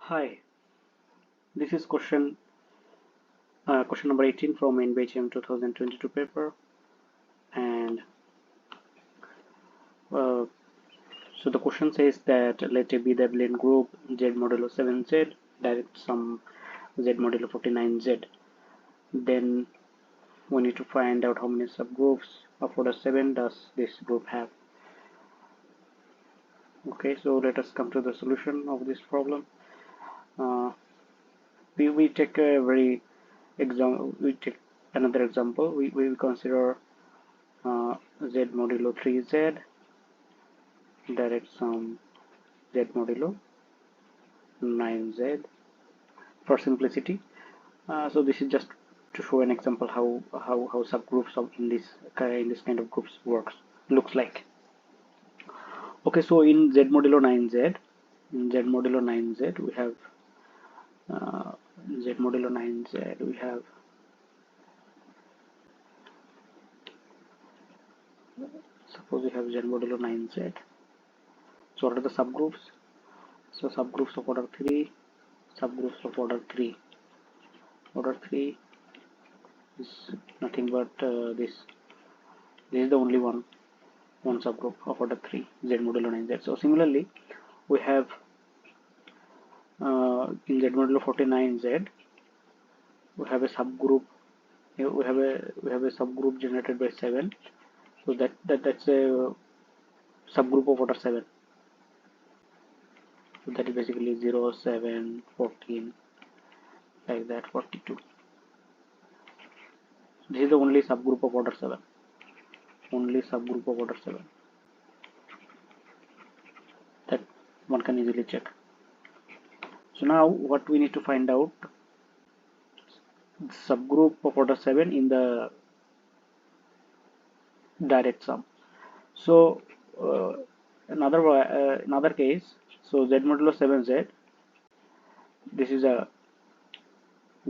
Hi, this is question number 18 from NBHM 2022 paper, and uh, so the question says that let A be the abelian group Z modulo 7Z, direct sum Z modulo 49Z. Then we need to find out how many subgroups of order 7 does this group have. Okay, so let us come to the solution of this problem. We take a very example. We take another example. We will consider Z modulo 3Z, direct sum Z modulo 9Z for simplicity. So this is just to show an example how subgroups of in this kind of groups looks like. Okay, so in Z modulo 9Z, we have Z modulo 9Z. We have suppose we have Z modulo 9Z. So what are the subgroups? So subgroups of order 3, subgroups of order 3. Order 3 is nothing but this. This is the only one subgroup of order 3, Z modulo 9Z. So similarly, we have in Z modulo 49Z, we have a subgroup. We have a subgroup generated by 7. So that's a subgroup of order 7. So that is basically 0, 7, 14, like that, 42. This is the only subgroup of order 7. Only subgroup of order 7. That one can easily check. So now what we need to find out, subgroup of order 7 in the direct sum. So another case, so Z modulo 7Z, this is a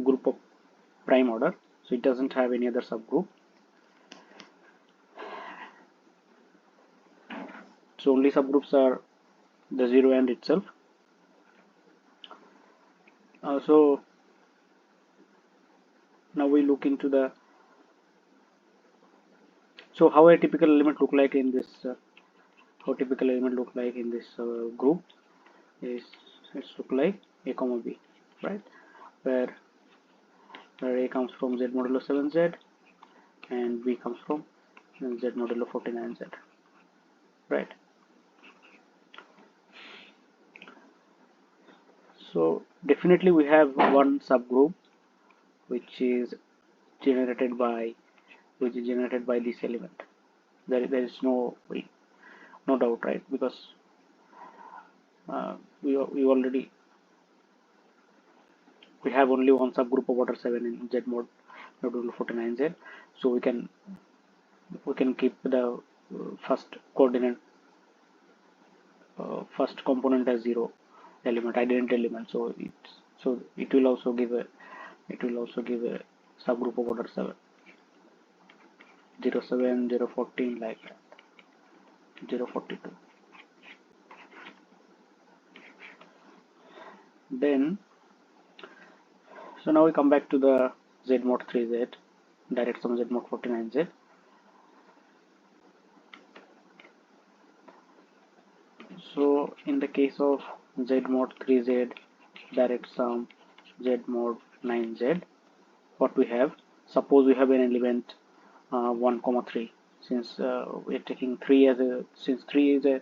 group of prime order, so it doesn't have any other subgroup. So only subgroups are the 0 and itself. So now we look into the, so how a typical element look like in this group is, it's look like A comma B, right, where A comes from Z modulo 7Z and B comes from Z modulo 49Z, right? So definitely we have one subgroup which is generated by this element. There is no doubt, right? Because we have only one subgroup of order 7 in Z modulo 49Z, so we can keep the first coordinate first component as 0 element, identity element. So it will also give a subgroup of order 7, 0, 7, 0, 14, like that, 0, 42. Then, so now we come back to the Z mod 3Z, direct sum Z mod 49Z. So in the case of Z mod 3Z, direct sum Z mod 9Z, what we have, suppose we have an element 1, 3. Since we are taking 3 as a, since 3 is a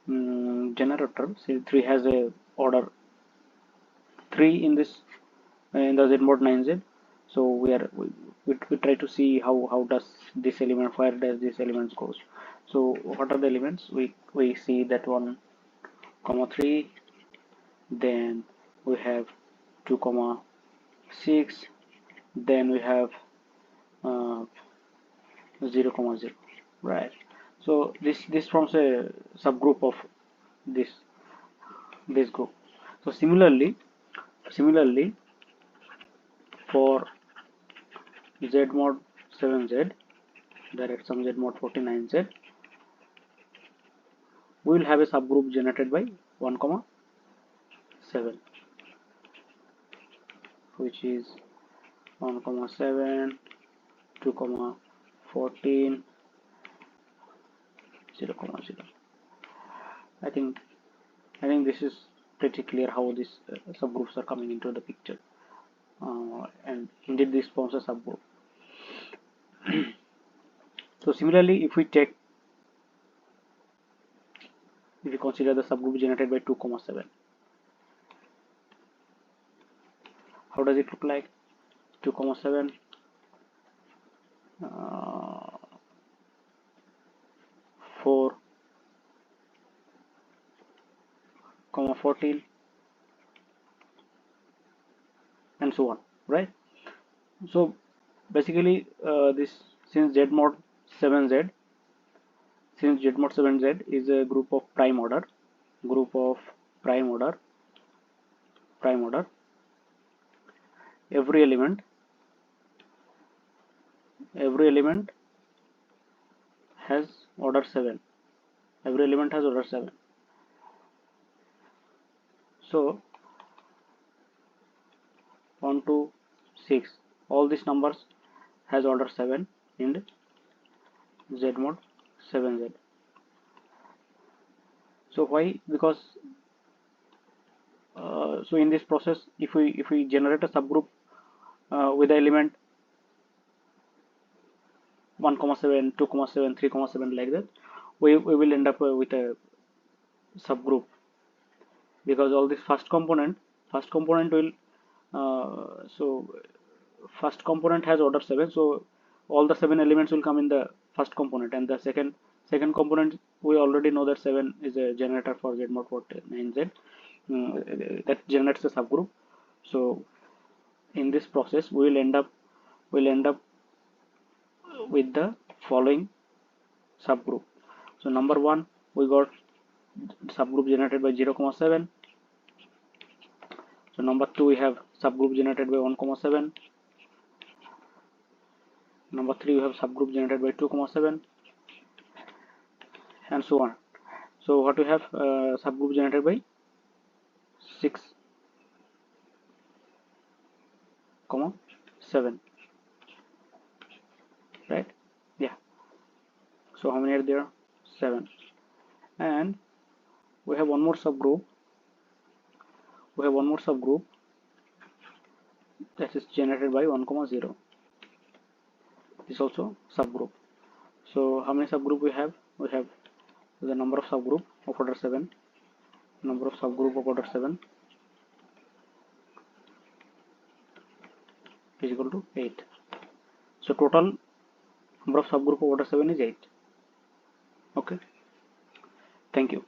generator, since 3 has a order 3 in this in the Z mod 9Z. So we try to see how does this element, where does this element goes. So what are the elements? We see that 1, 3, then we have 2, 6, then we have 0, 0, right? So this forms a subgroup of this group. So similarly for Z mod 7Z, direct sum Z mod 49Z, we will have a subgroup generated by 1, 7. which is 1,7, 2,14, 0,0. I think this is pretty clear how these subgroups are coming into the picture, and indeed this forms a subgroup. So similarly, if we consider the subgroup generated by 2,7, how does it look like? 2,7, 4, 14, and so on, right? So basically, this since Z mod 7Z is a group of prime order, every element has order 7. So 1 to 6, all these numbers has order 7 in Z mod 7Z. So why? Because so in this process, if we generate a subgroup with the element 1,7, 2,7, 3,7, like that, we will end up with a subgroup, because all this first component will first component has order 7, so all the 7 elements will come in the first component, and the second component, we already know that 7 is a generator for Z mod 9Z, that generates the subgroup. So in this process, we will end up with the following subgroup. So number 1, we got subgroup generated by 0,7. So number 2, we have subgroup generated by 1,7. Number 3, we have subgroup generated by 2,7, and so on. So what we have, subgroup generated by 6,7, right? Yeah. So how many are there? 7. And we have one more subgroup. That is generated by 1,0. This also subgroup. So how many subgroup we have? We have the number of subgroup of order 7. Number of subgroup of order 7 is equal to 8. So total number of subgroup of order 7 is 8. Okay. Thank you.